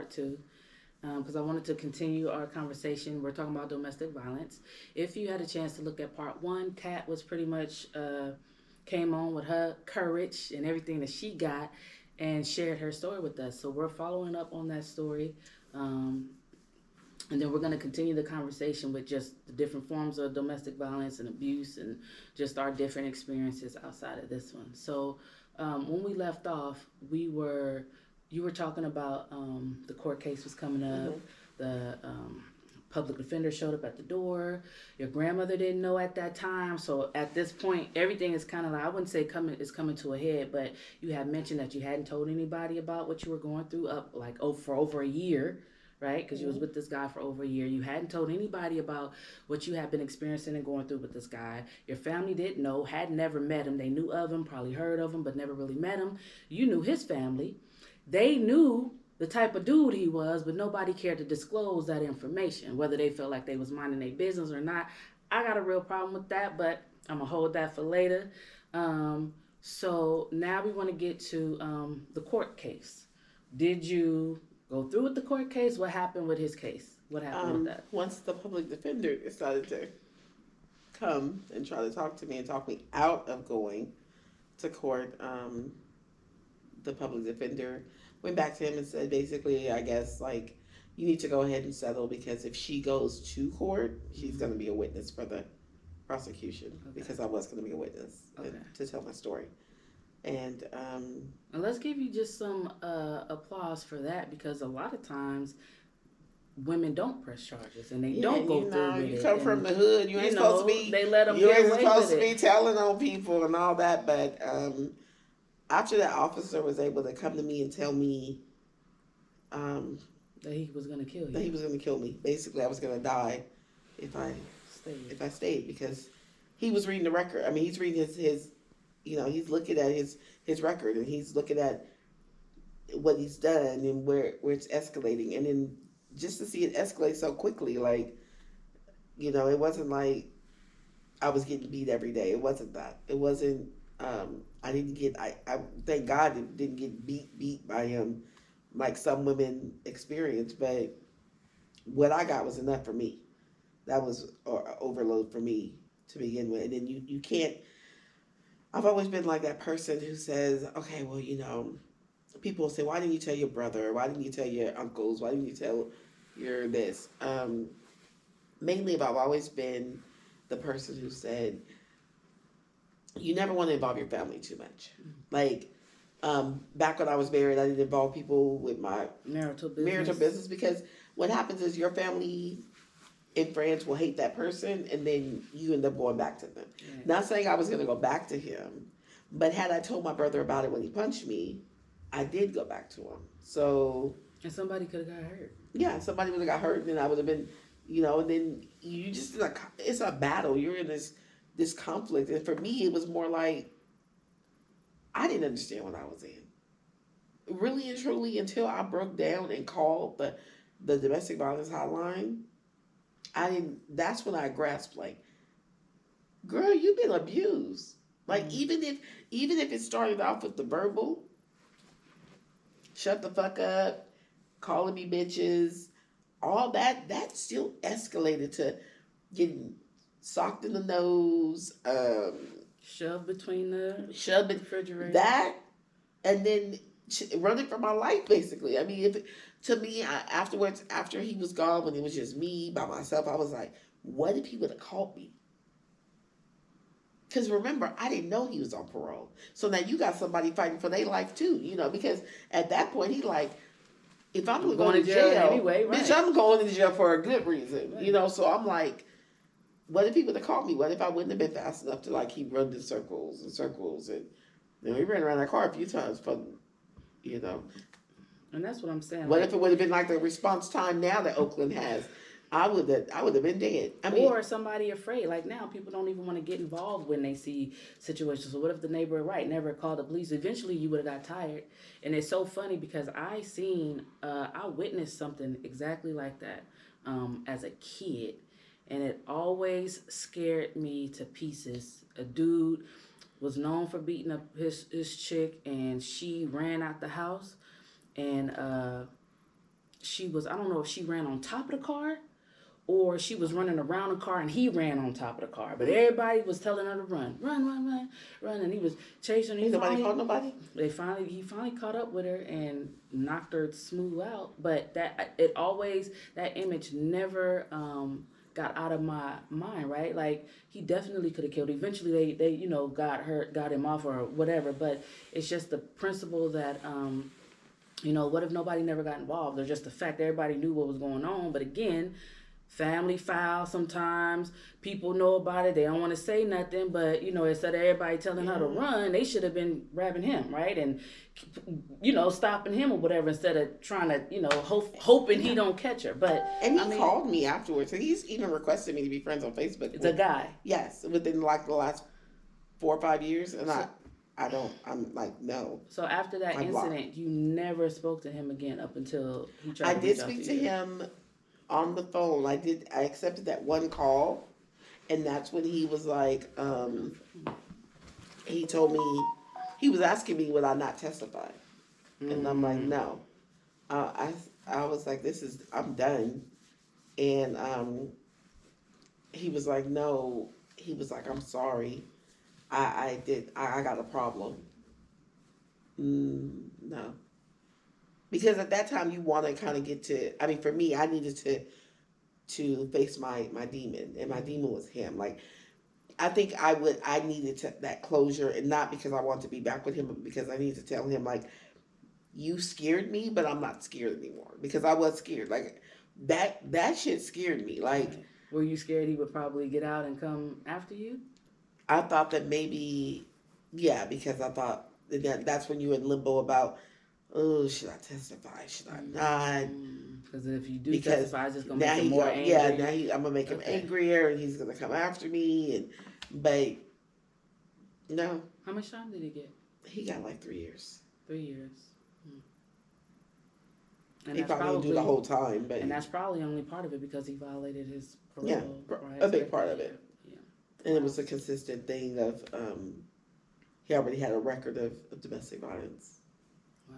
part two because I wanted to continue our conversation. We're talking about domestic violence. If you had a chance to look at part one, Kat was pretty much came on with her courage and everything that she got and shared her story with us. So we're following up on that story. And then we're going to continue the conversation with just the different forms of domestic violence and abuse and just our different experiences outside of this one. So when we left off, you were talking about the court case was coming up. The public defender showed up at the door. Your grandmother didn't know at that time. So at this point, everything is kind of like, I wouldn't say coming to a head, but you had mentioned that you hadn't told anybody about what you were going through for over a year, right? Because you was with this guy for over a year. You hadn't told anybody about what you had been experiencing and going through with this guy. Your family didn't know, had never met him. They knew of him, probably heard of him, but never really met him. You knew his family. They knew the type of dude he was, but nobody cared to disclose that information, whether they felt like they was minding their business or not. I got a real problem with that, but I'm going to hold that for later. So now we want to get to the court case. Did you go through with the court case? What happened with his case? What happened with that? Once the public defender decided to come and try to talk to me and talk me out of going to court, the public defender went back to him and said, basically, I guess, like, you need to go ahead and settle because if she goes to court, she's going to be a witness for the prosecution because I was going to be a witness to tell my story. And let's give you just some applause for that because a lot of times women don't press charges and they don't go through with it. You come from the hood, you ain't supposed to be. They let them you get ain't away supposed with to it. be telling on people and all that. But after that officer was able to come to me and tell me that he was going to kill you. That he was going to kill me. Basically, I was going to die if I stayed because he was reading the record. I mean, he's reading his he's looking at his record and he's looking at what he's done and where it's escalating. And then just to see it escalate so quickly, like, it wasn't like I was getting beat every day. It wasn't that. It wasn't, I didn't get, I thank God it didn't get beat by him like some women experience, but what I got was enough for me. That was an overload for me to begin with. And then you can't, I've always been like that person who says, okay, well, people say, why didn't you tell your brother? Why didn't you tell your uncles? Why didn't you tell your this? Mainly, I've always been the person who said, you never want to involve your family too much. Like, back when I was married, I didn't involve people with my marital business because what happens is your family and friends will hate that person and then you end up going back to them. Right. Not saying I was going to go back to him, but had I told my brother about it when he punched me, I did go back to him. So... And somebody could have got hurt. Yeah, somebody would have got hurt and then I would have been, and then you just, like, it's a battle. You're in this conflict. And for me, it was more like, I didn't understand what I was in. Really and truly, until I broke down and called the domestic violence hotline, that's when I grasped, like, girl, you've been abused. Like, even if it started off with the verbal, shut the fuck up, calling me bitches, all that still escalated to getting socked in the nose, shoved between the refrigerator. That, and then running for my life, basically. I mean, afterwards, after he was gone, when it was just me by myself, I was like, what if he would have called me? Because remember, I didn't know he was on parole. So now you got somebody fighting for their life too, because at that point, he like, if I'm going to jail anyway, right. Bitch, I'm going to jail for a good reason, right. So I'm like, what if he would have called me? What if I wouldn't have been fast enough to, like, keep running in circles and circles? And, we ran around that car a few times, but, And that's what I'm saying. What if it would have been like the response time now that Oakland has? I would have been dead. Or somebody afraid. Like now, people don't even want to get involved when they see situations. So what if the neighbor, never called the police? Eventually, you would have got tired. And it's so funny because I witnessed something exactly like that as a kid. And it always scared me to pieces. A dude was known for beating up his chick, and she ran out the house. And she was, I don't know if she ran on top of the car or she was running around the car and he ran on top of the car. But everybody was telling her to run, run, run, run, run, and he was chasing her. Ain't nobody called nobody. He finally caught up with her and knocked her smooth out. But that image never got out of my mind, right? Like he definitely could have killed. Eventually, they got him off or whatever. But it's just the principle that. What if nobody never got involved? Or just the fact that everybody knew what was going on. But again, family foul sometimes. People know about it. They don't want to say nothing. But, instead of everybody telling her to run, they should have been grabbing him, right? And, stopping him or whatever instead of trying to, hoping he don't catch her. But and he called me afterwards. And he's even requested me to be friends on Facebook. The guy. Yes, within like the last 4 or 5 years. And I'm like, no. So after that incident, you never spoke to him again up until he tried I to did speak to him on the phone. I accepted that one call, and that's when he was like, he told me, he was asking me would I not testify, and I'm like, no. I was like, I'm done, and he was like, no. He was like, I'm sorry. I got a problem. No. Because at that time you want to kind of get to, for me, I needed to face my demon, and my demon was him. Like, I think I needed that closure, and not because I wanted to be back with him, but because I needed to tell him, like, you scared me, but I'm not scared anymore. Because I was scared. Like, that shit scared me. Like, were you scared he would probably get out and come after you? I thought that maybe, yeah, because I thought that's when you were in limbo about, oh, should I testify? Should I not? Because if you do testify, it's just going to make him more angry. Yeah, now I'm going to make him angrier, and he's going to come after me. But, no. How much time did he get? He got like 3 years. 3 years. And he probably didn't do the whole time. And that's probably only part of it because he violated his parole. Yeah, right? A big part of it. And it was a consistent thing of, he already had a record of domestic violence. Wow.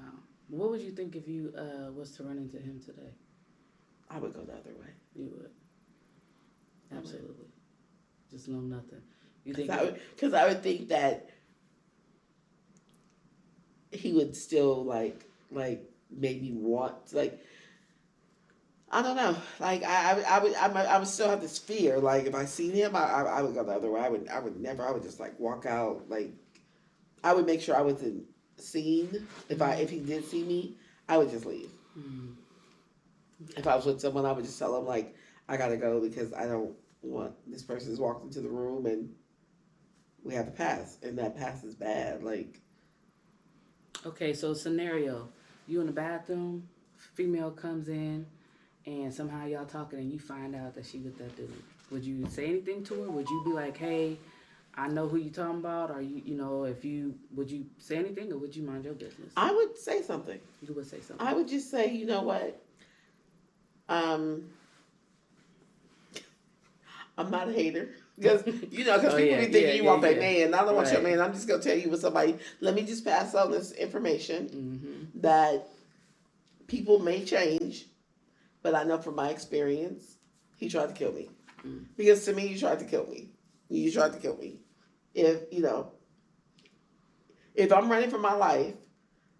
What would you think if you was to run into him today? I would go the other way. You would? Absolutely. Just know nothing. You think? Because I would think that he would still, like maybe want, like, I don't know. Like I would still have this fear. Like if I seen him, I would go the other way. I would never. I would just like walk out. Like I would make sure I wasn't seen. If he did see me, I would just leave. Mm-hmm. If I was with someone, I would just tell them like I gotta go because I don't want this person's walked into the room and we have to pass, and that pass is bad. Like okay, so scenario: you in the bathroom, female comes in. And somehow y'all talking and you find out that she with that dude. Would you say anything to her? Would you be like, hey, I know who you talking about? Or would you say anything or would you mind your business? I would say something. You would say something. I would just say, you know what? I'm not a hater. Because people be thinking you want that man. I don't want your man. I'm just going to tell you with somebody. Let me just pass on this information that people may change. But I know from my experience, he tried to kill me. Because to me, you tried to kill me. You tried to kill me. If I'm running for my life,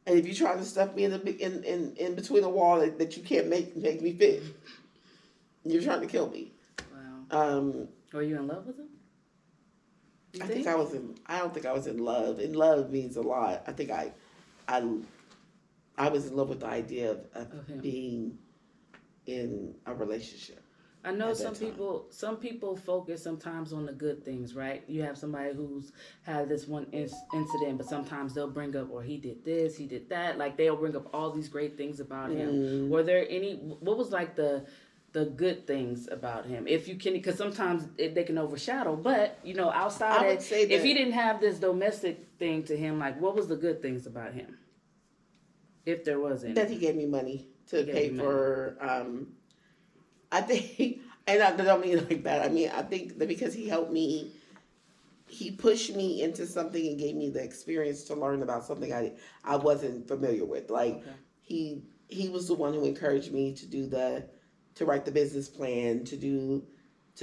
and if you try to stuff me in between a wall that you can't make me fit, you're trying to kill me. Wow. Were you in love with him? I don't think I was in love. And love means a lot. I think I was in love with the idea of being in a relationship. I know some people focus sometimes on the good things, right? You have somebody who's had this one incident, but sometimes they'll bring up, or he did this, he did that. Like they'll bring up all these great things about him. Were there what was like the good things about him? If you can, because sometimes they can overshadow, but outside if he didn't have this domestic thing to him, like what was the good things about him? If there was any. That he gave me money to pay for, I think, and I don't mean like that. I mean, I think that because he helped me, he pushed me into something and gave me the experience to learn about something I wasn't familiar with. Like he he was the one who encouraged me to write the business plan, to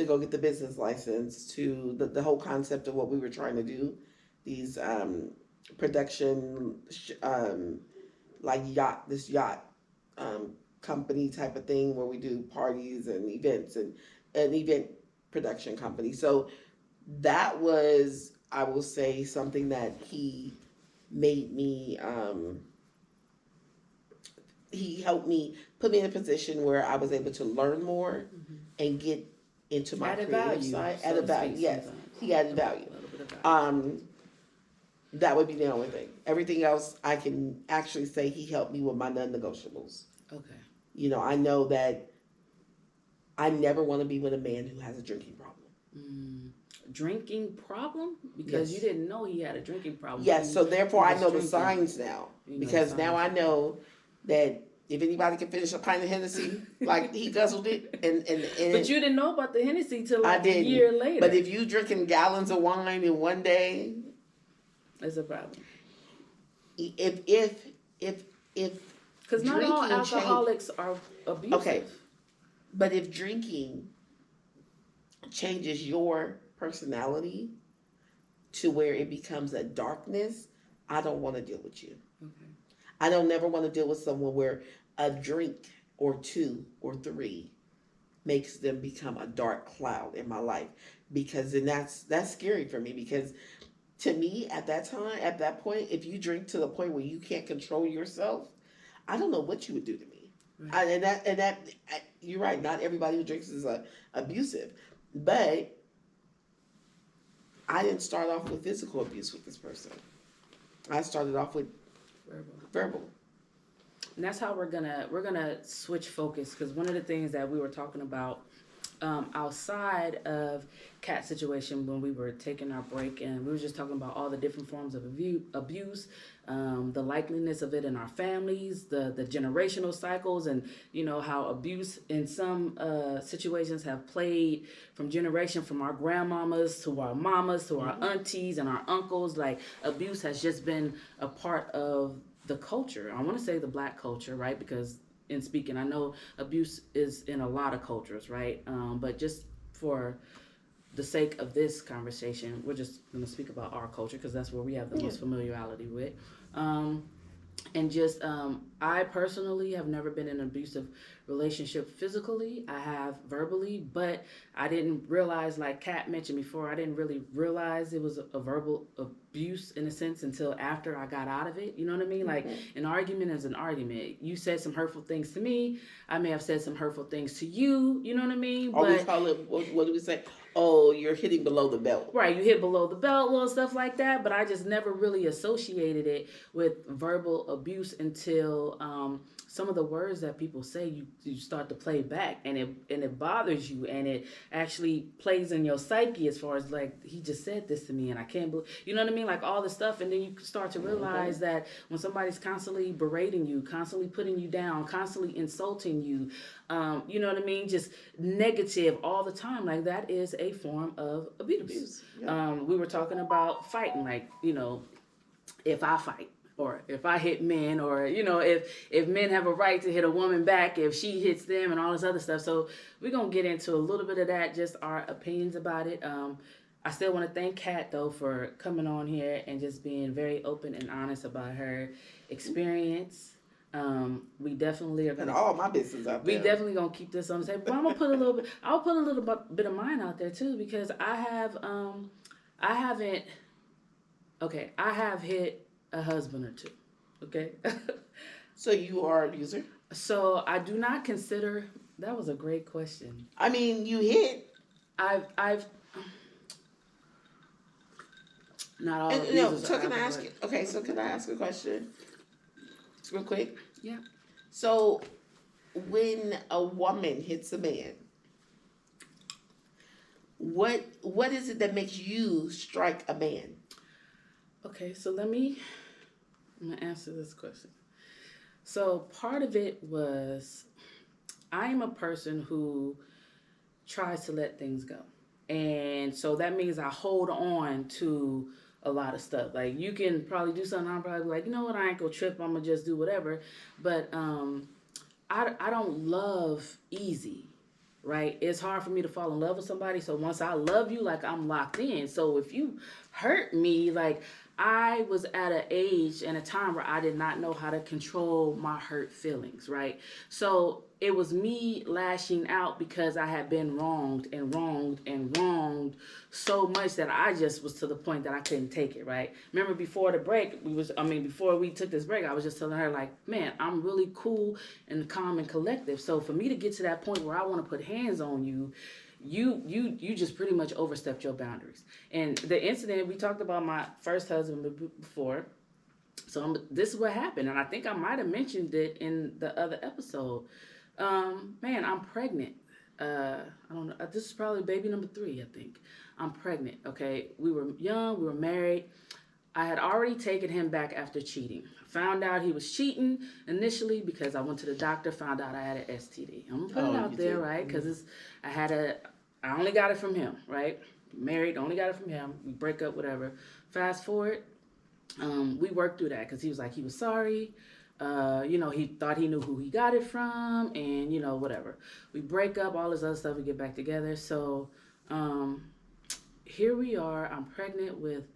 go get the business license, to the whole concept of what we were trying to do, these production like yacht um, company type of thing where we do parties and events, and an event production company. So that was, I will say, something that made me he helped me, put me in a position where I was able to learn more and get into my Added creative value, side. so Added to value, speak, yes. sometimes. He added value. A little bit of value. That would be the only thing. Everything else, I can actually say he helped me with my non-negotiables. Okay. You know, I know that I never want to be with a man who has a drinking problem. Drinking problem? Because Yes. you didn't know he had a drinking problem. Yes, so therefore I know the drinking. signs now. You know Because the now I signs. know that if anybody can finish a pint of Hennessy, like he guzzled it, and But you didn't know about the Hennessy till I like a didn't. year later. But if you drinking gallons of wine in one day, it's a problem. if Because not all drinking alcoholics are abusive. Okay, but if drinking changes your personality to where it becomes a darkness, I don't want to deal with you. Okay. I don't never want to deal with someone where a drink or two or three makes them become a dark cloud in my life, because then that's scary for me, because to me at that point, if you drink to the point where you can't control yourself, I don't know what you would do to me. Right. You're right, not everybody who drinks is abusive, but I didn't start off with physical abuse with this person. I started off with verbal. And that's how we're gonna switch focus, because one of the things that we were talking about outside of Kat's situation when we were taking our break, and we were just talking about all the different forms of abuse, the likeliness of it in our families, the generational cycles, and you know how abuse in some situations have played from generation, from our grandmamas to our mamas to our aunties and our uncles. Like abuse has just been a part of the culture. I want to say the Black culture, right? Because in speaking, I know abuse is in a lot of cultures, right? But just for the sake of this conversation, we're just going to speak about our culture because that's where we have the most familiarity with. And just, I personally have never been in an abusive relationship physically. I have verbally, but I didn't realize, like Kat mentioned before, I didn't really realize it was a verbal abuse in a sense until after I got out of it. You know what I mean? Like an argument is an argument. You said some hurtful things to me. I may have said some hurtful things to you. You know what I mean? Or we call it, what do we say? Oh, you're hitting below the belt. Right, you hit below the belt, little stuff like that. But I just never really associated it with verbal abuse until some of the words that people say, you start to play back, and it bothers you, and it actually plays in your psyche as far as like, he just said this to me and I can't believe, you know what I mean, like all this stuff. And then you start to realize that when somebody's constantly berating you, constantly putting you down, constantly insulting you, you know what I mean, just negative all the time, like that is a form of abuse. Yeah. We were talking about fighting, like, you know, if I fight, or if I hit men, or, you know, if men have a right to hit a woman back, if she hits them, and all this other stuff. So we're going to get into a little bit of that, just our opinions about it. I still want to thank Kat, though, for coming on here and just being very open and honest about her experience. We definitely are gonna, and all my business out there. We definitely gonna keep this on the table. But I'm gonna put a little bit. I'll put a little bit of mine out there too, because I haven't. Okay, I have hit a husband or two. Okay. So you are an abuser? So I do not consider. That was a great question. I mean, you hit. I've. Not all abusers. So can I ask you? Okay, so can I ask a question? Real quick. Yeah. So, when a woman hits a man, what is it that makes you strike a man? Okay, so I'm gonna answer this question. So part of it was, I am a person who tries to let things go. And so that means I hold on to a lot of stuff. Like you can probably do something, I'm probably like, you know what, I ain't gonna trip, I'm gonna just do whatever. But I don't love easy, right? It's hard for me to fall in love with somebody. So once I love you, like I'm locked in. So if you hurt me, like I was at an age and a time where I did not know how to control my hurt feelings, right? So it was me lashing out because I had been wronged and wronged and wronged so much that I just was to the point that I couldn't take it, right? Remember before the break, before we took this break, I was just telling her like, man, I'm really cool and calm and collective. So for me to get to that point where I want to put hands on you, you just pretty much overstepped your boundaries. And the incident, we talked about my first husband before. So this is what happened, and I think I might have mentioned it in the other episode. Man, I'm pregnant. I don't know. This is probably baby number 3, I think. I'm pregnant. Okay, we were young. We were married. I had already taken him back after cheating. Found out he was cheating initially because I went to the doctor. Found out I had an STD. I'm gonna put it out there, right? Because I only got it from him, right? Married, only got it from him. We break up, whatever. Fast forward, we worked through that because he was like, he was sorry. He thought he knew who he got it from, and whatever. We break up, all this other stuff. We get back together. So here we are. I'm pregnant with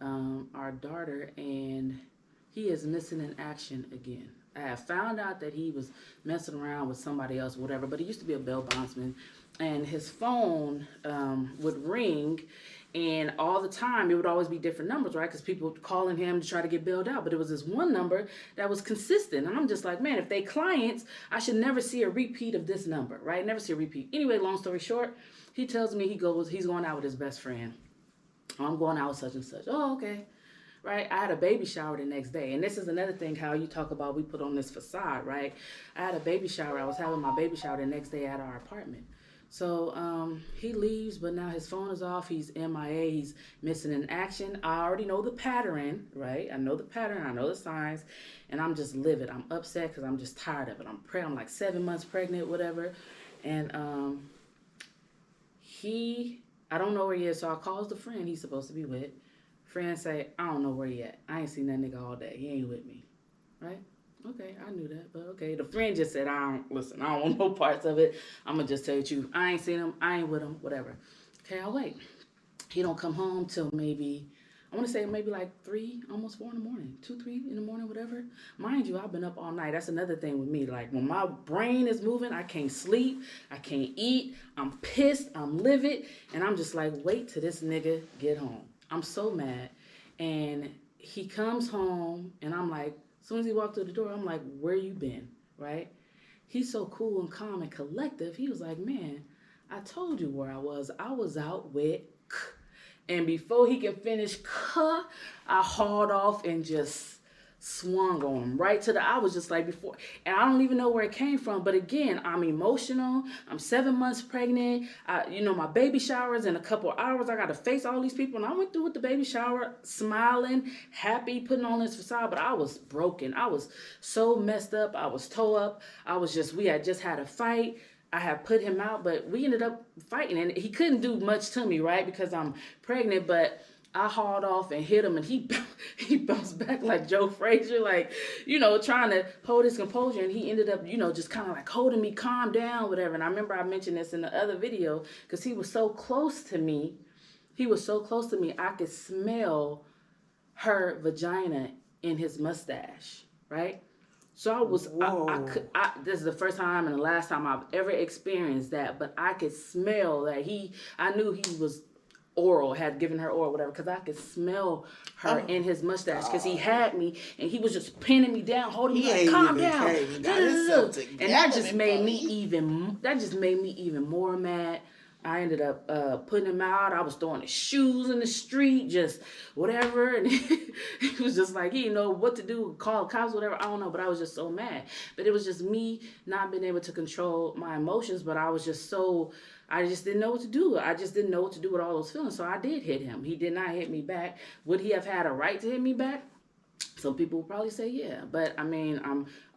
our daughter, and he is missing in action again. I have found out that he was messing around with somebody else, whatever, but he used to be a bail bondsman, and his phone would ring, and all the time it would always be different numbers, right? Because people calling him to try to get bailed out, but it was this one number that was consistent, and I'm just like, man, if they clients, I should never see a repeat of this number, right? Never see a repeat. Anyway, long story short, he tells me he's going out with his best friend. I'm going out with such and such. Oh, okay. Right? I had a baby shower the next day. And this is another thing how you talk about we put on this facade, right? I had a baby shower. I was having my baby shower the next day at our apartment. So he leaves, but now his phone is off. He's MIA. He's missing in action. I already know the pattern, right? I know the pattern. I know the signs. And I'm just livid. I'm upset because I'm just tired of it. I'm like 7 months pregnant, whatever. And I don't know where he is. So I calls the friend he's supposed to be with. Friend say, I don't know where he at. I ain't seen that nigga all day. He ain't with me. Right? Okay, I knew that. But okay, the friend just said, I don't want no parts of it. I'm going to just tell you the truth. I ain't seen him. I ain't with him. Whatever. Okay, I'll wait. He don't come home till maybe, I want to say maybe like 3, almost 4 in the morning. 2, 3 in the morning, whatever. Mind you, I've been up all night. That's another thing with me. Like when my brain is moving, I can't sleep. I can't eat. I'm pissed. I'm livid. And I'm just like, wait till this nigga get home. I'm so mad. And he comes home, and I'm like, as soon as he walked through the door, I'm like, where you been, right? He's so cool and calm and collective. He was like, man, I told you where I was. I was out with and before he can finish I hauled off and just swung on him right to I was just like before, and I don't even know where it came from, but again, I'm emotional. I'm 7 months pregnant. My baby shower's in a couple hours. I got to face all these people, and I went through with the baby shower, smiling, happy, putting on this facade, but I was broken. I was so messed up. I was toe up. We had just had a fight. I had put him out, but we ended up fighting, and he couldn't do much to me, right? Because I'm pregnant, but I hauled off and hit him, and he bounced back like Joe Frazier, like, trying to hold his composure, and he ended up, just kind of like holding me, calm down, whatever. And I remember I mentioned this in the other video because he was so close to me. I could smell her vagina in his mustache, right? So this is the first time and the last time I've ever experienced that, but I could smell that I knew he was had given her oral, whatever, because I could smell her in his mustache, because he had me, and he was just pinning me down, holding me like, calm down. And that just made me even more mad. I ended up putting him out. I was throwing his shoes in the street, just whatever. And he was just like, he didn't know what to do, call cops, whatever. I don't know, but I was just so mad. But it was just me not being able to control my emotions, but I was just I just didn't know what to do. I just didn't know what to do with all those feelings. So I did hit him. He did not hit me back. Would he have had a right to hit me back? Some people would probably say yeah. But I mean,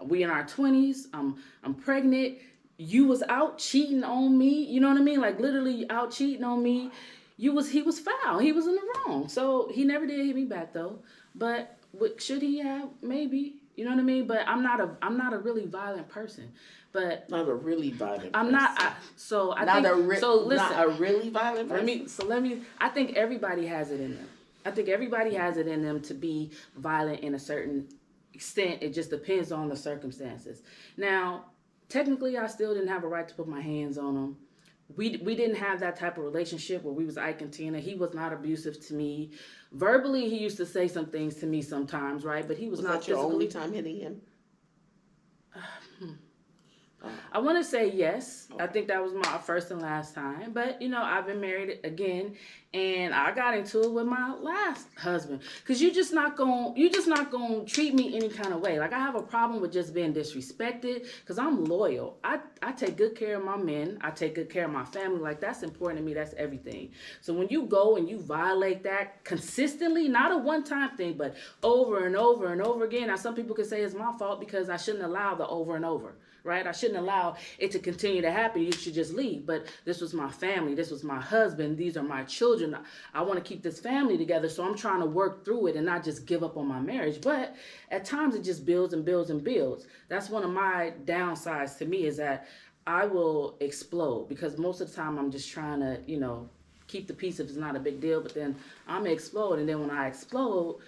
we in our 20s. I'm pregnant. You was out cheating on me. You know what I mean? Like literally out cheating on me. He was foul. He was in the wrong. So he never did hit me back though. But should he have? Maybe. You know what I mean? But I'm not a really violent person. But not a really violent person. I'm not. So listen. Not a really violent person. Let me. I think everybody has it in them. I think everybody has it in them to be violent in a certain extent. It just depends on the circumstances. Now, technically, I still didn't have a right to put my hands on him. We didn't have that type of relationship where we was Ike and Tina. He was not abusive to me. Verbally, he used to say some things to me sometimes, right? But he was not that your only time hitting him? I want to say yes. Okay. I think that was my first and last time. But, I've been married again, and I got into it with my last husband. Because you're just not going to treat me any kind of way. Like, I have a problem with just being disrespected because I'm loyal. I take good care of my men. I take good care of my family. Like, that's important to me. That's everything. So when you go and you violate that consistently, not a one-time thing, but over and over and over again. Now, some people could say it's my fault because I shouldn't allow the over and over. Right? I shouldn't allow it to continue to happen. You should just leave. But this was my family. This was my husband. These are my children. I want to keep this family together. So I'm trying to work through it and not just give up on my marriage. But at times it just builds and builds and builds. That's one of my downsides to me is that I will explode because most of the time I'm just trying to, keep the peace if it's not a big deal. But then I'm going to explode. And then when I explode,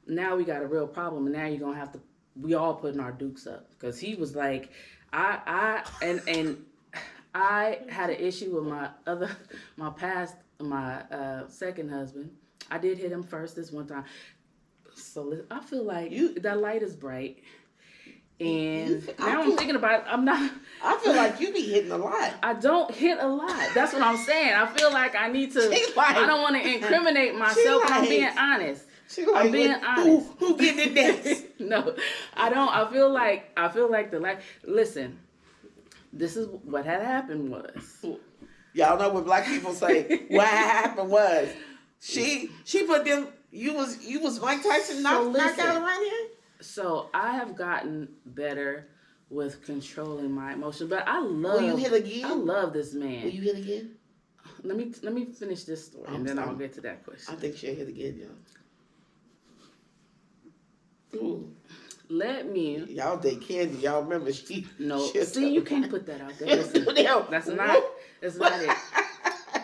now we got a real problem. And now you're going to have to, we all putting our dukes up. Because he was like, I had an issue with my second husband. I did hit him first this one time. So I feel like that light is bright. And now I'm thinking about it, I feel like you be hitting a lot. I don't hit a lot. That's what I'm saying. I feel like I need to, I don't want to incriminate myself, but I'm being honest. I'm being honest. Who getting it next? No, I don't. I feel like the light. Listen, this is what had happened was. Y'all know what black people say. What happened was she put them. You was Mike Tyson knocked out around here. So I have gotten better with controlling my emotions, but I love. Will you hit again? I love this man. Will you hit again? Let me finish this story and then I'll get to that question. I think she'll hit again, y'all. Ooh. Let me. Y'all date Candy. Y'all remember she. No. See, you can't put that out there. Listen, that's not it.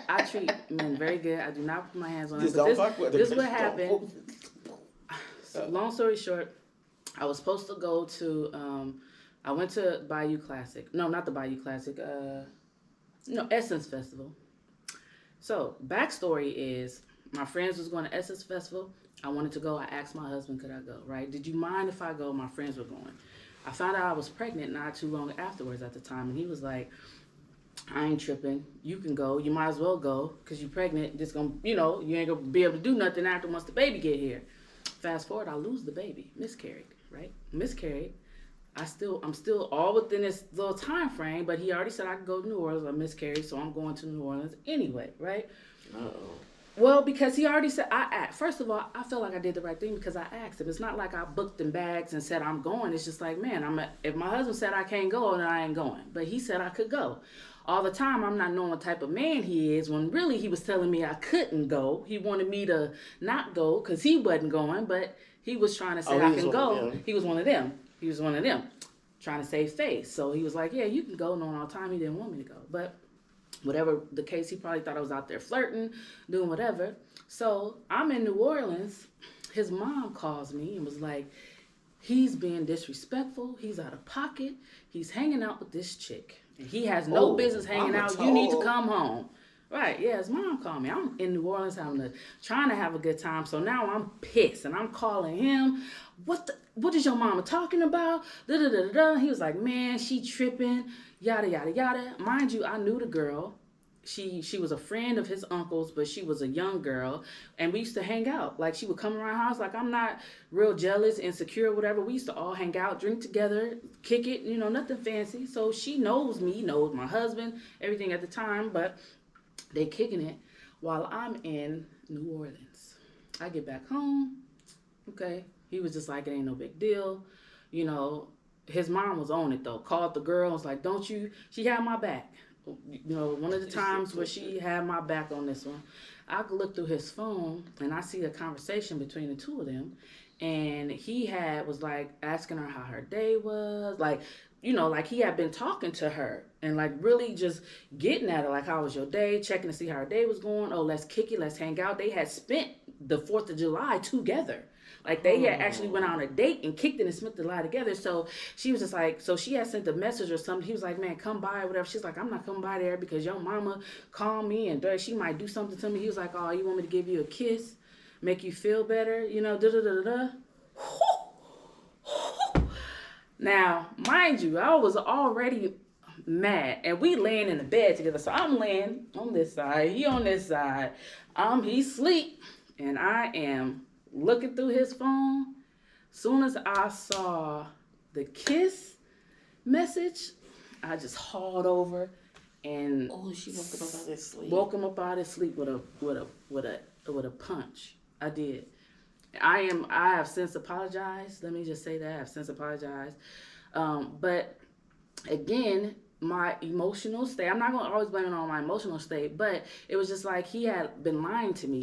I treat men very good. I do not put my hands on them. Don't fuck with them. This is what happened. Long story short, I was supposed to go to. I went to Bayou Classic. No, not the Bayou Classic. Essence Festival. So backstory is my friends was going to Essence Festival. I wanted to go. I asked my husband, could I go, right? Did you mind if I go? My friends were going. I found out I was pregnant not too long afterwards at the time. And he was like, I ain't tripping. You can go. You might as well go because you're pregnant. Just gonna, you ain't going to be able to do nothing after once the baby get here. Fast forward, I lose the baby. Miscarried, right? Miscarried. I'm still all within this little time frame, but he already said I could go to New Orleans. I miscarried, so I'm going to New Orleans anyway, right? Uh-oh. Well, because he already said, first of all, I felt like I did the right thing because I asked him. It's not like I booked in bags and said I'm going. It's just like, man, if my husband said I can't go, then I ain't going. But he said I could go. All the time, I'm not knowing what type of man he is when really he was telling me I couldn't go. He wanted me to not go because he wasn't going, but he was trying to say I can go. He was one of them. Trying to save face. So he was like, yeah, you can go. Knowing all the time he didn't want me to go. But whatever the case, he probably thought I was out there flirting, doing whatever. So I'm in New Orleans. His mom calls me and was like, he's being disrespectful. He's out of pocket. He's hanging out with this chick. And he has no business hanging out. You need to come home. Right, yeah, his mom called me. I'm in New Orleans trying to have a good time. So now I'm pissed and I'm calling him. What is your mama talking about? Da, da, da, da. He was like, man, she tripping, yada, yada, yada. Mind you, I knew the girl. She was a friend of his uncle's, but she was a young girl. And we used to hang out. Like, she would come around the house. Like, I'm not real jealous, insecure, whatever. We used to all hang out, drink together, kick it, nothing fancy. So she knows me, knows my husband, everything at the time. But they kicking it while I'm in New Orleans. I get back home. Okay. He was just like, it ain't no big deal. His mom was on it though. Called the girl, was like, she had my back. One of the times where she had my back on this one. I could look through his phone and I see a conversation between the two of them, and he was like asking her how her day was, like, like he had been talking to her and like really just getting at her, like, how was your day, checking to see how her day was going. Oh, let's kick it, let's hang out. They had spent the 4th of July together. Like they had actually went on a date and kicked it and spent the night together. So she was just like, so she had sent a message or something. He was like, man, come by or whatever. She's like, I'm not coming by there because your mama called me and she might do something to me. He was like, oh, you want me to give you a kiss, make you feel better, da da da da. Now, mind you, I was already mad, and we laying in the bed together. So I'm laying on this side, he on this side. He sleep, and I am looking through his phone. Soon as I saw the kiss message, I just hauled over and she woke him up out of his sleep. Woke him up out of his sleep with a punch. I did. I have since apologized. Let me just say that I have since apologized. But again, my emotional state, I'm not going to always blame it on my emotional state, but it was just like he had been lying to me.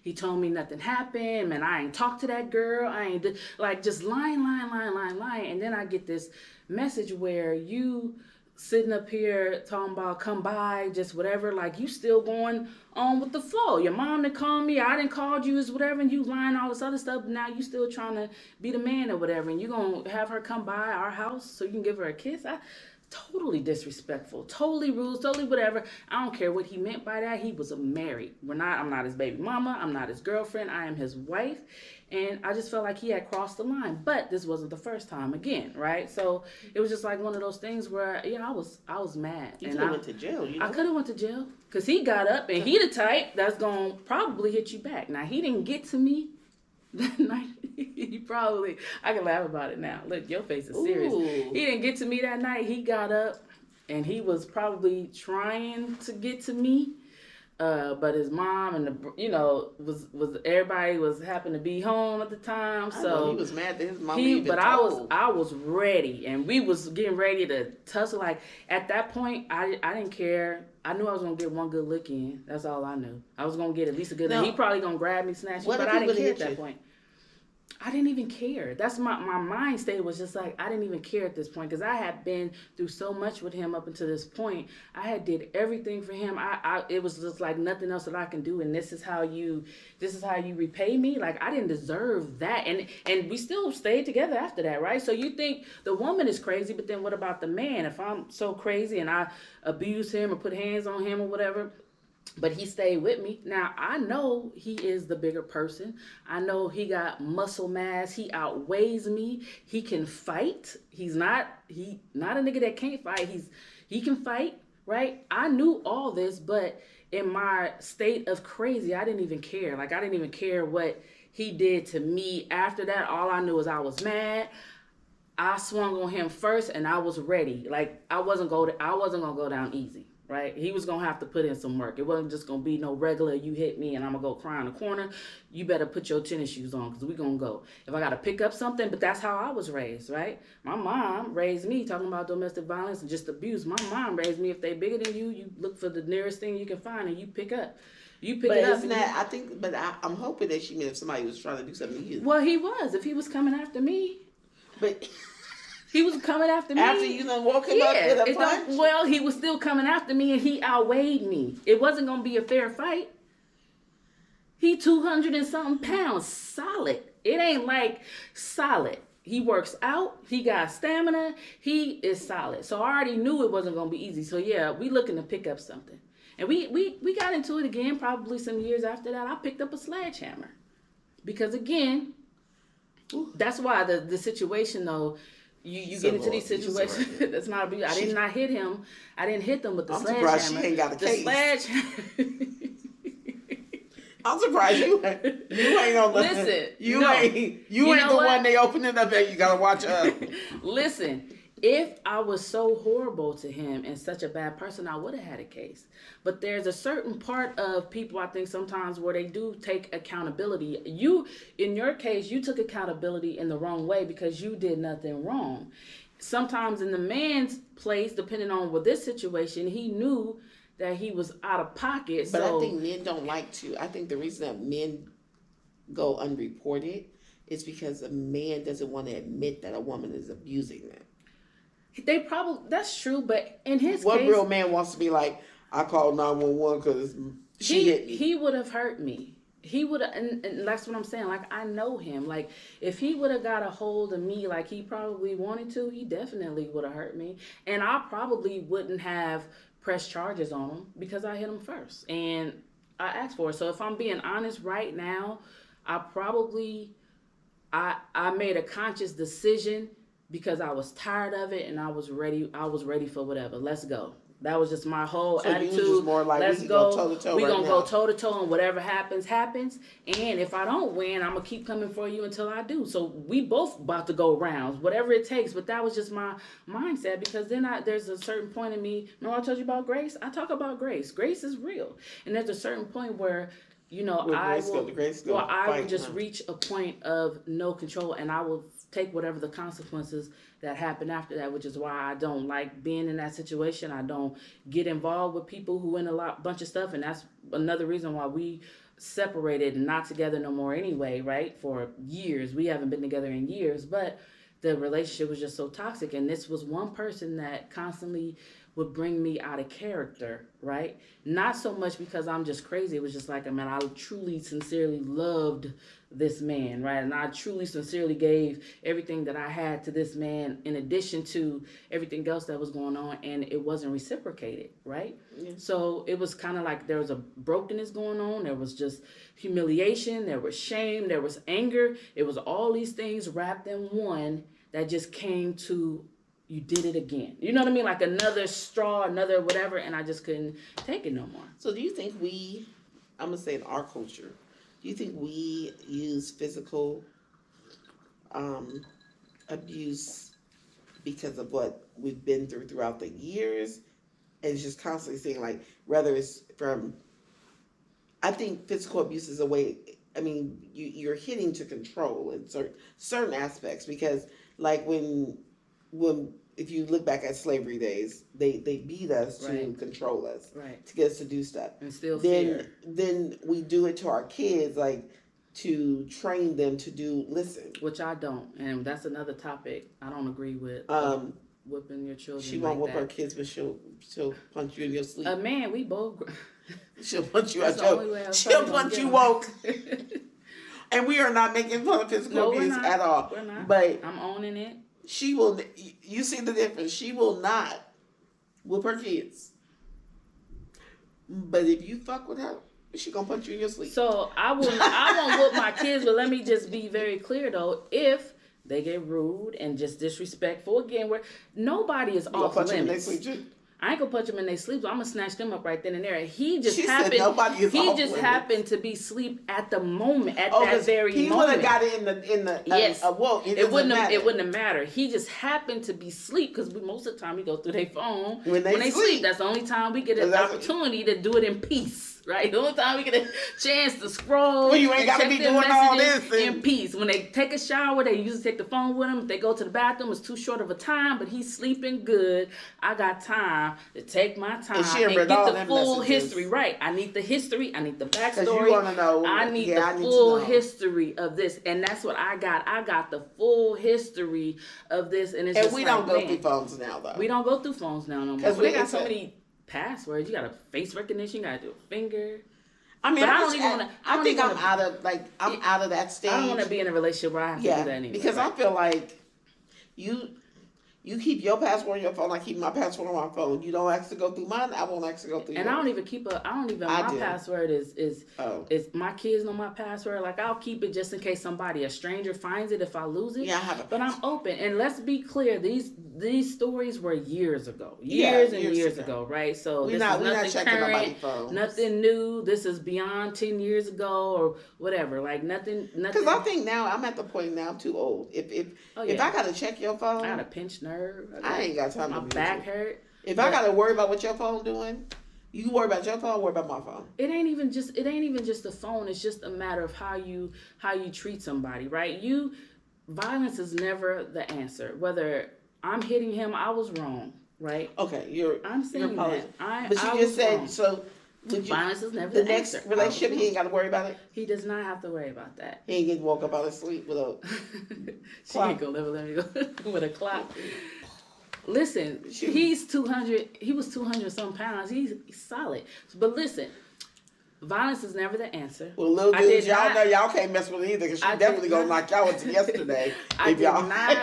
He told me nothing happened, man, I ain't talked to that girl. I ain't, like, just lying. And then I get this message where you sitting up here talking about come by, just whatever, like you still going on with the flow. Your mom didn't call me, I didn't call you, is whatever, and you lying all this other stuff. Now you still trying to be the man or whatever, and you gonna have her come by our house so you can give her a kiss. Totally disrespectful, totally rude, totally whatever. I don't care what he meant by that. He was married. I'm not his baby mama, I'm not his girlfriend, I am his wife. And I just felt like he had crossed the line. But this wasn't the first time again, right? So it was just like one of those things where, I was mad. You could have went to jail, I could have went to jail. Because he got up and he the type that's going to probably hit you back. Now, he didn't get to me that night. I can laugh about it now. Look, your face is serious. Ooh. He didn't get to me that night. He got up and he was probably trying to get to me. But his mom and was everybody was happened to be home at the time, so he was mad that his mom. But I was ready, and we was getting ready to tussle. Like at that point, I didn't care. I knew I was gonna get one good lick in. That's all I knew. I was gonna get at least a good. He probably gonna grab me, snatch me, but I didn't care at that point. I didn't even care. That's my mind state was just like, I didn't even care at this point because I had been through so much with him up until this point. I had did everything for him. It was just like nothing else that I can do. And this is how you repay me. Like I didn't deserve that. And we still stayed together after that, right? So you think the woman is crazy, but then what about the man? If I'm so crazy and I abuse him or put hands on him or whatever, but he stayed with me. Now, I know he is the bigger person. I know he got muscle mass. He outweighs me. He can fight. He's not a nigga that can't fight. He can fight, right? I knew all this, but in my state of crazy, I didn't even care. Like, I didn't even care what he did to me. After that, all I knew was I was mad. I swung on him first, and I was ready. Like, I wasn't gonna go down easy. Right? He was going to have to put in some work. It wasn't just going to be no regular, you hit me and I'm going to go cry in the corner. You better put your tennis shoes on because we're going to go. If I got to pick up something, but that's how I was raised, right? My mom raised me talking about domestic violence and just abuse. My mom raised me, if they bigger than you, you look for the nearest thing you can find and you pick up. I'm hoping that she meant if somebody was trying to do something to you. Well, he was. If he was coming after me. But... He was coming after me. After you done woke him up with a punch? Well, he was still coming after me, and he outweighed me. It wasn't going to be a fair fight. He 200 and something pounds, solid. It ain't like solid. He works out. He got stamina. He is solid. So I already knew it wasn't going to be easy. So, yeah, we looking to pick up something. And we got into it again probably some years after that. I picked up a sledgehammer. Because, again, that's why the situation, though, You get into these situations. That's not abuse. I did not hit him. I didn't hit them with the sledgehammer. I'm surprised she ain't got a case. I'm surprised you ain't on the. Listen, you ain't the one they opened it up and you gotta watch her. Listen, if I was so horrible to him and such a bad person, I would have had a case. But there's a certain part of people, I think, sometimes where they do take accountability. In your case, you took accountability in the wrong way because you did nothing wrong. Sometimes in the man's place, depending on this situation, he knew that he was out of pocket. But so I think men don't like to. I think the reason that men go unreported is because a man doesn't want to admit that a woman is abusing them. They probably, that's true, but in his what case, real man wants to be like, I called 911 because she hit me? He would have hurt me. He would have, and that's what I'm saying. Like, I know him. Like, if he would have got a hold of me like he probably wanted to, he definitely would have hurt me. And I probably wouldn't have pressed charges on him because I hit him first. And I asked for it. So if I'm being honest right now, I probably, I made a conscious decision because I was tired of it and I was ready for whatever. Let's go. That was just my whole attitude. You just more like, let's we go. toe-to-toe We're right gonna now. go toe to toe, and whatever happens, happens. And if I don't win, I'm gonna keep coming for you until I do. So we both about to go rounds, whatever it takes. But that was just my mindset, because then there's a certain point in me. Remember I told you about grace? I talk about grace. Grace is real, and there's a certain point where, you know, I will just reach a point of no control, and I will take whatever the consequences that happen after that, which is why I don't like being in that situation. I don't get involved with people who in a bunch of stuff, and that's another reason why we separated and not together no more anyway, right? For years. We haven't been together in years, but the relationship was just so toxic, and this was one person that constantly would bring me out of character, right? Not so much because I'm just crazy. It was just like, man, I truly, sincerely loved this man, right? And I truly, sincerely gave everything that I had to this man in addition to everything else that was going on, and it wasn't reciprocated, right? Yeah. So it was kind of like there was a brokenness going on. There was just humiliation. There was shame. There was anger. It was all these things wrapped in one that just came to, you did it again. You know what I mean? Like another straw, another whatever, and I just couldn't take it no more. So do you think I'm going to say in our culture, do you think we use physical abuse because of what we've been throughout the years? And it's just constantly saying, like, whether it's from, I think physical abuse is a way, I mean, you're hitting to control in certain aspects, because like when if you look back at slavery days, they beat us to control us, to get us to do stuff. And still then we do it to our kids, like to train them to listen. Which I don't, and that's another topic I don't agree with. Whipping your children. She won't whip her kids, but she'll punch you in your sleep. Man, we both. She'll punch you out your. She'll punch you woke. And we are not making fun of physical abuse at all. We're not. But I'm owning it. She will. You see the difference. She will not whoop her kids. But if you fuck with her, she gonna punch you in your sleep. So I won't whoop my kids. But let me just be very clear though. If they get rude and just disrespectful, again, where nobody is off limits. I ain't gonna punch them in their sleep, so I'm gonna snatch them up right then and there. He just happened to be asleep at the moment, at that very moment. He would have got it in the yes. It wouldn't have mattered. He just happened to be asleep, because most of the time we go through their phone when they sleep. That's the only time we get an opportunity to do it in peace. Right, the only time we get a chance to scroll, well, you ain't gotta be doing all this in peace. When they take a shower, they usually take the phone with them. If they go to the bathroom, it's too short of a time, but he's sleeping good. I got time to take my time and get the full history. Right, I need the history. I need the backstory. You want to know. I need the full history of this, and that's what I got. I got the full history of this, and it's just we don't go through phones now, though. We don't go through phones now no more. Because they got so many passwords. You got a face recognition. You got to do a finger. I mean, I don't even want to. I think I'm out of that stage. I don't want to be in a relationship where I have to do that anymore. Because I feel like you keep your password on your phone. I keep my password on my phone. You don't actually go through mine. I won't actually go through. And yours. I don't even keep my password is my kids know my password. Like, I'll keep it just in case a stranger finds it if I lose it. Yeah, I have it. But I'm open. And let's be clear, these stories were years ago, years ago, right? So we're not checking nobody's phone. Nothing new. This is beyond 10 years ago or whatever. Like nothing. Because I think now I'm at the point now I'm too old. If I gotta check your phone, I got a pinched nerve. I ain't got time. My back hurt. If I gotta worry about what your phone doing, you worry about your phone. Worry about my phone. It ain't even just the phone. It's just a matter of how you treat somebody, right? Violence is never the answer. Whether I'm hitting him, I was wrong. right? Okay, I'm you're saying apologizing. that But I you just was said wrong. so. Would you Violence is never the the next answer. relationship? He ain't got to worry about it. He does not have to worry about that. He ain't getting woke up out of sleep with a She ain't clock. gonna never let me go with a clock. Listen, Shoot. he's 200. He was 200 some pounds. He's solid. But listen, violence is never the answer. Well, little dudes, y'all know y'all can't mess with her either because she definitely gonna knock y'all into yesterday. I did not.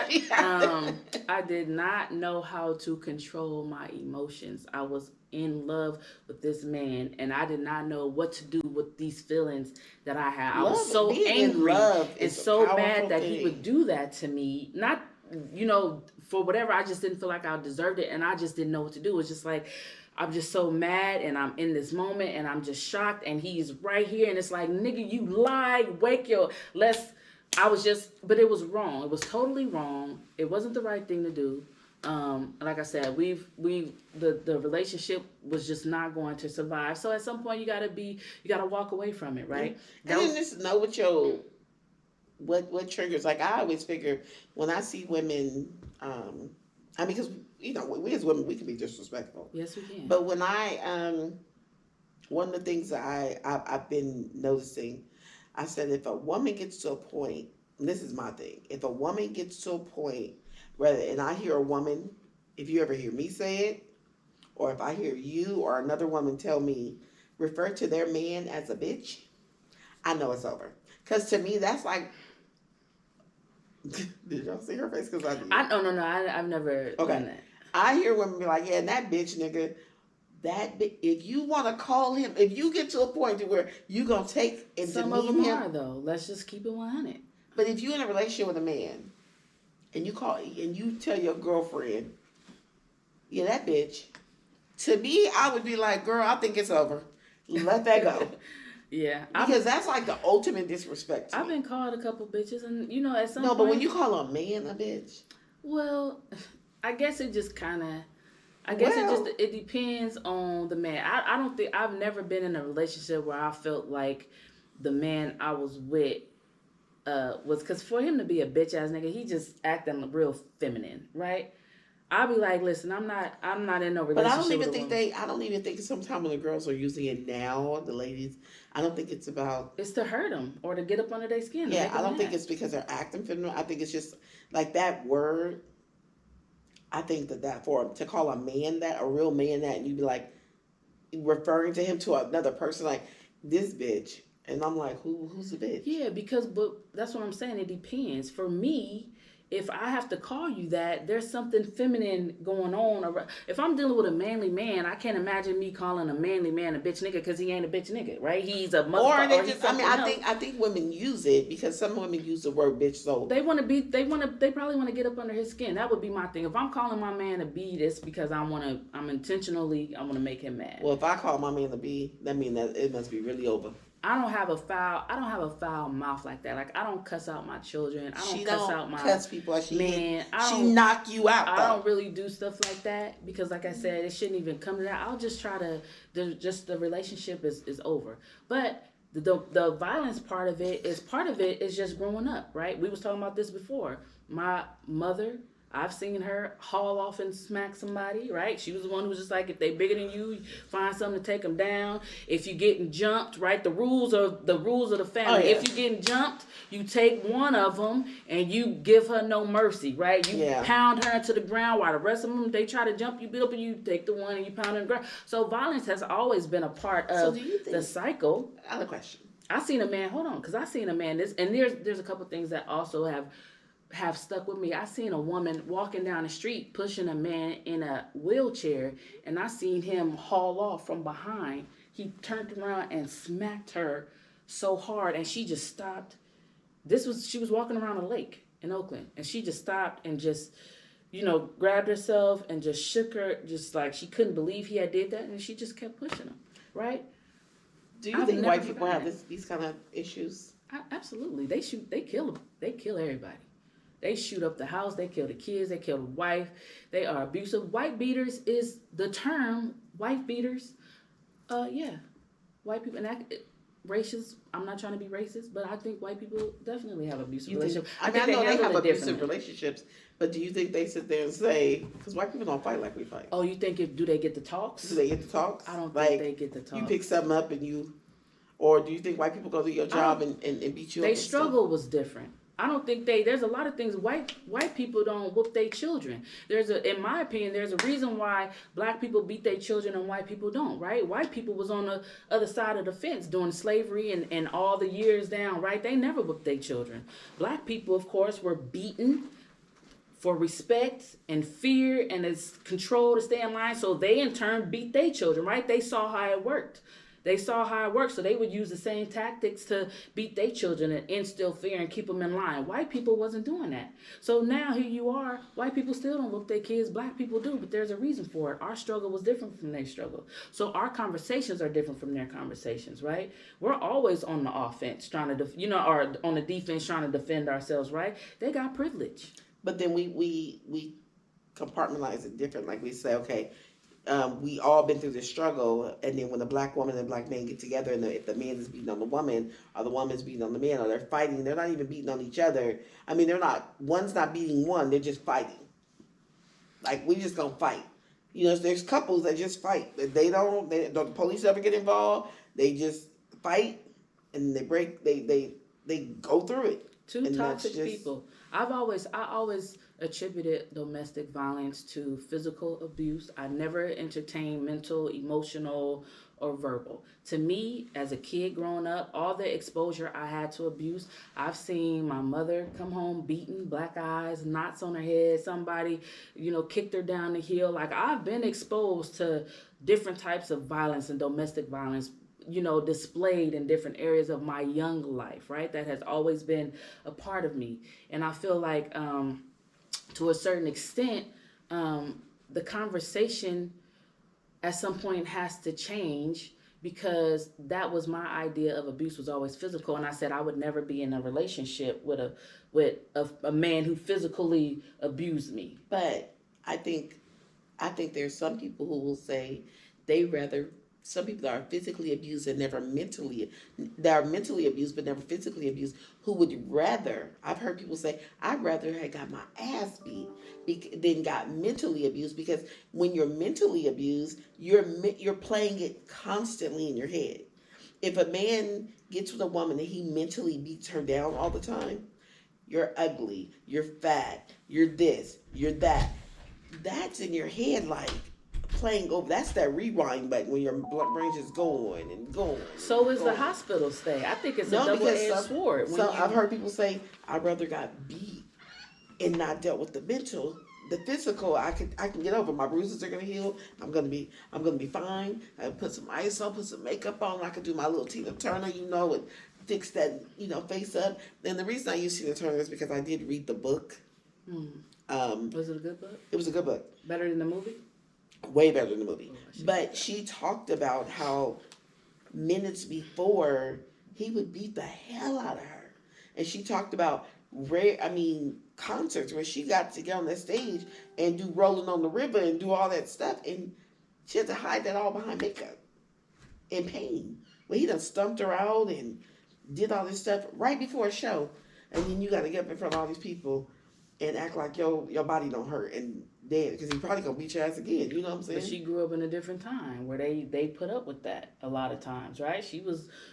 I did not know how to control my emotions. I was in love with this man, and I did not know what to do with these feelings that I had. I was so angry and so mad that he would do that to me. Not, for whatever. I just didn't feel like I deserved it, and I just didn't know what to do. It's just like, I'm just so mad, and I'm in this moment, and I'm just shocked, and he's right here, and it's like, nigga, you lied. But it was wrong. It was totally wrong. It wasn't the right thing to do. Like I said, the relationship was just not going to survive. So at some point, you gotta walk away from it, right? And then just know what triggers. Like I always figure when I see women, because we as women we can be disrespectful. Yes, we can. But when one of the things that I've been noticing, I said if a woman gets to a point, and this is my thing, if a woman gets to a point, and I hear a woman, if you ever hear me say it, or if I hear you or another woman tell me, refer to their man as a bitch, I know it's over. Because to me, that's like, did y'all see her face? Because I did. No, I've never done that. I hear women be like, yeah, that bitch nigga, if you want to call him, if you get to a point to where you going to take and some of them are, though. Let's just keep it 100. But if you're in a relationship with a man, and you tell your girlfriend, yeah, that bitch, to me, I would be like, girl, I think it's over. Let that go. Yeah. Because that's like the ultimate disrespect to I've me. been called a couple bitches, and at some point. No, but when you call a man a bitch. Well, I guess it just kind of, it depends on the man. I don't think, I've never been in a relationship where I felt like the man I was with was, because for him to be a bitch ass nigga, he just acting real feminine, right? I'll be like, listen, I'm not in no relationship. But I don't even think sometimes when the girls are using it now, the ladies, I don't think it's about. It's to hurt them or to get up under their skin. Yeah, I don't think it's because they're acting feminine. I think it's just like that word. I think that to call a man that, a real man that, and you be like referring to him to another person like this bitch, and I'm like, who's the bitch? Yeah, but that's what I'm saying. It depends. For me, if I have to call you that, there's something feminine going on. If I'm dealing with a manly man, I can't imagine me calling a manly man a bitch nigga because he ain't a bitch nigga, right? He's a motherfucker. I think women use it because some women use the word bitch so they probably want to get up under his skin. That would be my thing. If I'm calling my man a B, it's because I want to make him mad. Well, if I call my man a B, that means that it must be really over. I don't have a foul mouth like that. Like, I don't cuss out my children. I don't cuss out my cuss people. Man, she knock you out. I don't really do stuff like that because, like I said, it shouldn't even come to that. I'll just try to. The relationship is over. But the violence part of it is just growing up, right? We was talking about this before. My mother, I've seen her haul off and smack somebody, right? She was the one who was just like, if they bigger than you, find something to take them down. If you getting jumped, right? The rules of the family. Oh, yeah. If you getting jumped, you take one of them and you give her no mercy, right? You pound her into the ground while the rest of them, they try to jump you, beat up, and you take the one and you pound her in the ground. So violence has always been a part of the cycle. I have a question. I seen a man, there's a couple things that also have stuck with me. I seen a woman walking down the street pushing a man in a wheelchair, and I seen him haul off from behind. He turned around and smacked her so hard, and she just stopped. She was walking around a lake in Oakland, and she just stopped and just, grabbed herself and just shook her, just like she couldn't believe he had did that, and she just kept pushing him, right? Do you think white people have these kind of issues? Absolutely. They kill everybody. They shoot up the house. They kill the kids. They kill the wife. They are abusive. White beaters is the term. White beaters. White people. And racist. I'm not trying to be racist, but I think white people definitely have abusive You think? relationships. I mean, I know they have abusive relationships, but do you think they sit there and say, because white people don't fight like we fight? Oh, you think do they get the talks? Do they get the talks? I don't like, think they get the talks. You pick something up and you, or do you think white people go do your job and beat you up? Their struggle was different. I don't think there's a lot of things white people don't whoop their children. In my opinion, there's a reason why black people beat their children and white people don't, right? White people was on the other side of the fence during slavery and all the years down, right? They never whooped their children. Black people, of course, were beaten for respect and fear and as control to stay in line. So they in turn beat their children, right? They saw how it worked. So they would use the same tactics to beat their children and instill fear and keep them in line. White people wasn't doing that. So now here you are, white people still don't whoop their kids, black people do, but there's a reason for it. Our struggle was different from their struggle. So our conversations are different from their conversations, right? We're always on the offense trying to, or on the defense trying to defend ourselves, right? They got privilege. But then we compartmentalize it different. Like we say, okay, we all been through this struggle, and then when a black woman and a black man get together, and if the man is beating on the woman, or the woman's beating on the man, or they're fighting, they're not even beating on each other. I mean, one's not beating one, they're just fighting. Like, we just gonna fight. There's couples that just fight. They don't the police ever get involved. They just fight, and they go through it. Two toxic people. I always attributed domestic violence to physical abuse. I never entertained mental, emotional, or verbal. To me, as a kid growing up, all the exposure I had to abuse, I've seen my mother come home beaten, black eyes, knots on her head, somebody, kicked her down the hill. Like, I've been exposed to different types of violence and domestic violence, displayed in different areas of my young life, right? That has always been a part of me. And I feel like, to a certain extent, the conversation at some point has to change, because that was my idea of abuse, was always physical. And I said I would never be in a relationship with a man who physically abused me. But I think there's some people who will say some people that are physically abused and that are mentally abused but never physically abused, who would rather, I've heard people say, I'd rather have got my ass beat than got mentally abused, because when you're mentally abused, you're playing it constantly in your head. If a man gets with a woman and he mentally beats her down all the time, you're ugly, you're fat, you're this, you're that. That's in your head, like, playing over. That's that rewind button when your brain's just going and going. So is the hospital stay. I think it's a double-edged sword. I've heard people say, I'd rather got beat and not dealt with the mental. The physical, I can get over. My bruises are gonna heal. I'm gonna be fine. I put some ice on, put some makeup on. I can do my little Tina Turner, and fix that, face up. And the reason I use Tina Turner is because I did read the book. Was it a good book? It was a good book. Better than the movie? Way better than the movie. But she talked about how minutes before he would beat the hell out of her. And she talked about concerts where she got to get on that stage and do Rolling on the River and do all that stuff. And she had to hide that all behind makeup and pain. Well, he done stumped her out and did all this stuff right before a show. And then you got to get up in front of all these people and act like your body don't hurt and dead, because he probably gonna beat your ass again. You know what I'm saying? But she grew up in a different time where they put up with that a lot of times, right?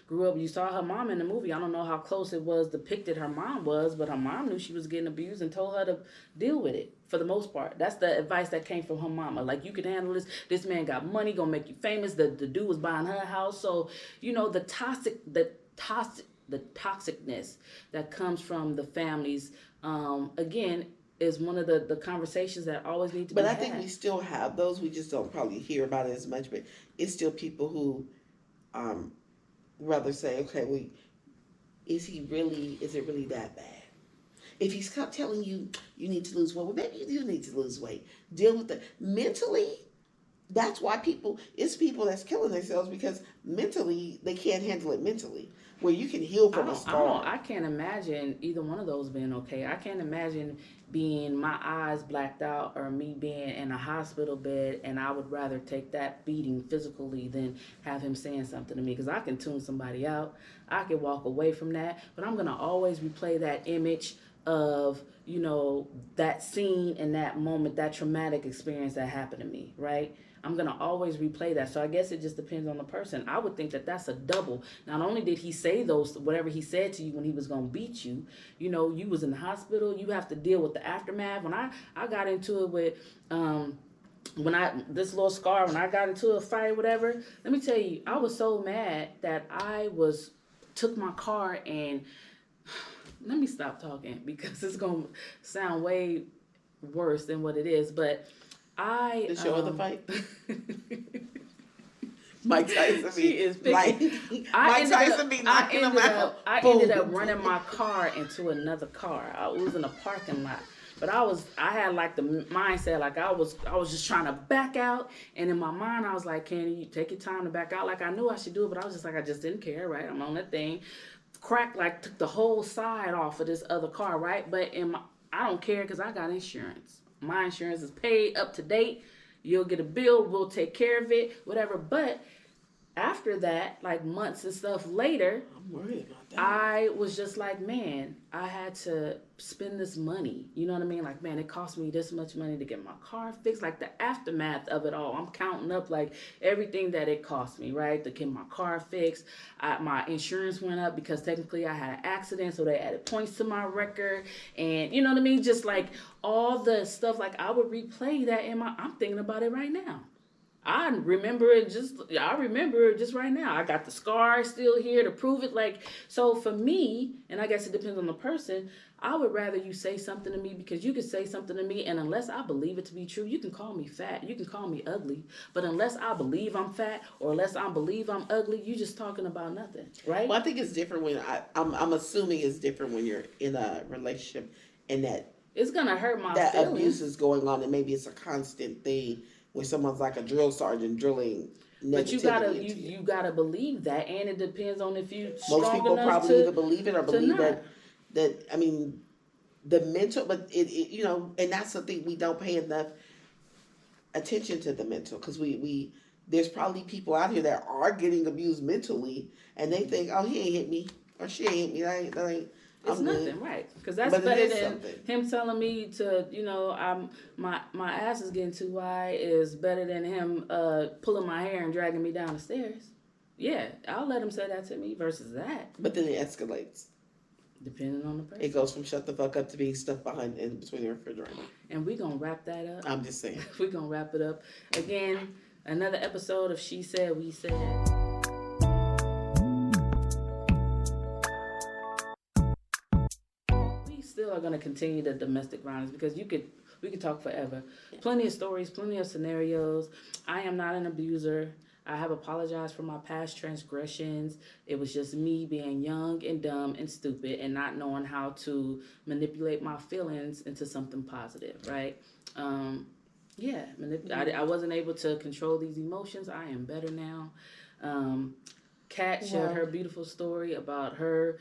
Grew up. You saw her mom in the movie. I don't know how close it was depicted her mom was, but her mom knew she was getting abused and told her to deal with it for the most part. That's the advice that came from her mama. Like, you can handle this. This man got money, gonna make you famous. The dude was buying her house, so the toxicness that comes from the families, again, is one of the conversations that always need to be had. But I think we still have those. We just don't probably hear about it as much. But it's still people who rather say, okay, is it really that bad? If he's telling you need to lose weight, well, maybe you do need to lose weight. Deal with it mentally. that's why it's people that's killing themselves because mentally they can't handle it mentally. Where you can heal from a scar. I can't imagine either one of those being okay. I can't imagine being my eyes blacked out or me being in a hospital bed, and I would rather take that beating physically than have him saying something to me because I can tune somebody out. I can walk away from that, but I'm gonna always replay that image of that scene and that moment, that traumatic experience that happened to me, right? I'm gonna always replay that. So I guess it just depends on the person. I would think that that's a double. Not only did he say those whatever he said to you when he was gonna beat you, you was in the hospital. You have to deal with the aftermath. When I got into it with this little scar, when I got into a fight, whatever. Let me tell you, I was so mad that took my car and let me stop talking because it's gonna sound way worse than what it is, but. The show of the fight. Mike Tyson. She is picking. Mike Tyson be knocking him out. I ended up running my car into another car. I was in a parking lot, but I had like the mindset like I was just trying to back out, and in my mind I was like, Candy, you take your time to back out. Like I knew I should do it, but I was just like I just didn't care. Right, I'm on that thing. Crack like took the whole side off of this other car. Right, but I don't care because I got insurance. My insurance is paid up to date. You'll get a bill. We'll take care of it, whatever. But after that, like months and stuff later, I'm worried about that. I was just like, man, I had to spend this money. You know what I mean? Like, man, it cost me this much money to get my car fixed. Like the aftermath of it all. I'm counting up like everything that it cost me, right? To get my car fixed. My insurance went up because technically I had an accident. So they added points to my record. And you know what I mean? Just like all the stuff, like I would replay that I'm thinking about it right now. I remember it just right now. I got the scar still here to prove it. Like, so for me, and I guess it depends on the person, I would rather you say something to me because you can say something to me, and unless I believe it to be true, you can call me fat, you can call me ugly, but unless I believe I'm fat or unless I believe I'm ugly, you just talking about nothing, right? Well, I think it's different when I'm assuming it's different when you're in a relationship and that it's gonna hurt my that feelings. Abuse is going on, and maybe it's a constant thing where someone's like a drill sergeant drilling. But you gotta believe that, and it depends on if you. Most people probably either believe it or believe that I mean, the mental, but it and that's the thing, we don't pay enough attention to the mental because we there's probably people out here that are getting abused mentally, and they think, oh, he ain't hit me or she ain't hit me. That ain't. It's nothing, right? Because that's better than him telling me to, my ass is getting too wide is better than him pulling my hair and dragging me down the stairs. Yeah, I'll let him say that to me versus that. But then it escalates. Depending on the person. It goes from shut the fuck up to being stuck in between the refrigerator. And we're going to wrap that up. I'm just saying. We're going to wrap it up. Again, another episode of She Said, We Said. Still are going to continue the domestic violence because we could talk forever. Plenty of stories, plenty of scenarios. I am not an abuser. I have apologized for my past transgressions. It was just me being young and dumb and stupid and not knowing how to manipulate my feelings into something positive, right? I wasn't able to control these emotions. I am better now. Kat shared her beautiful story about her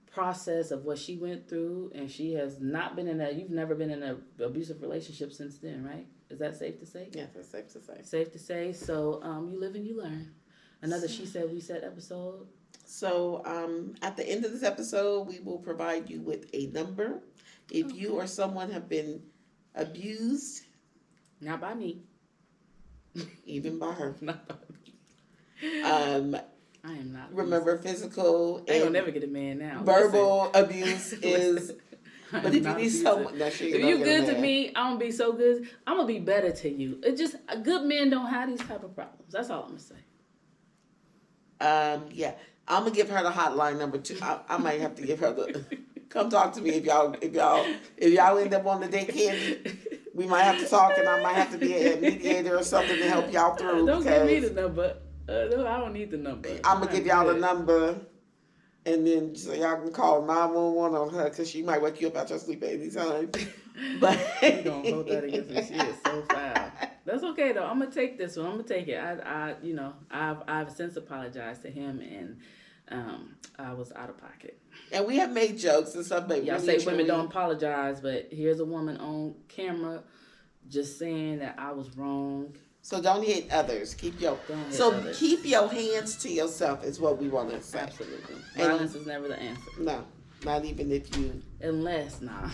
process of what she went through, and she has not been you've never been in an abusive relationship since then, right? Is that safe to say? Yeah, that's safe to say. Safe to say. So you live and you learn. Another She Said, We Said episode. So at the end of this episode, we will provide you with a number. If you or someone have been abused. Not by me. Even by her. Not by me. I am not. Remember, physical I ain't never get a man now. Verbal abuse is. But if you need someone, if you good to me, I'm gonna be so good. I'm gonna be better to you. It just good men don't have these type of problems. That's all I'm gonna say. Yeah, I'm gonna give her the hotline number 2. I might have to give her the. Come talk to me if y'all end up on the date, Candy. We might have to talk, and I might have to be a mediator or something to help y'all through. Don't give me the number. No, I don't need the number. I'm going to give y'all the number, and then so y'all can call 911 on her, because she might wake you up out your sleep at any time. But you're going to hold that against me. She is so foul. That's okay though. I'm gonna take this one. I'm gonna take it. I've since apologized to him, and I was out of pocket. And we have made jokes and stuff, but Y'all really say truly, women don't apologize, but here's a woman on camera just saying that I was wrong. So don't hit others. Keep your hands to yourself is what we want to say. Absolutely. Violence is never the answer. No, not even if you. Unless, nah.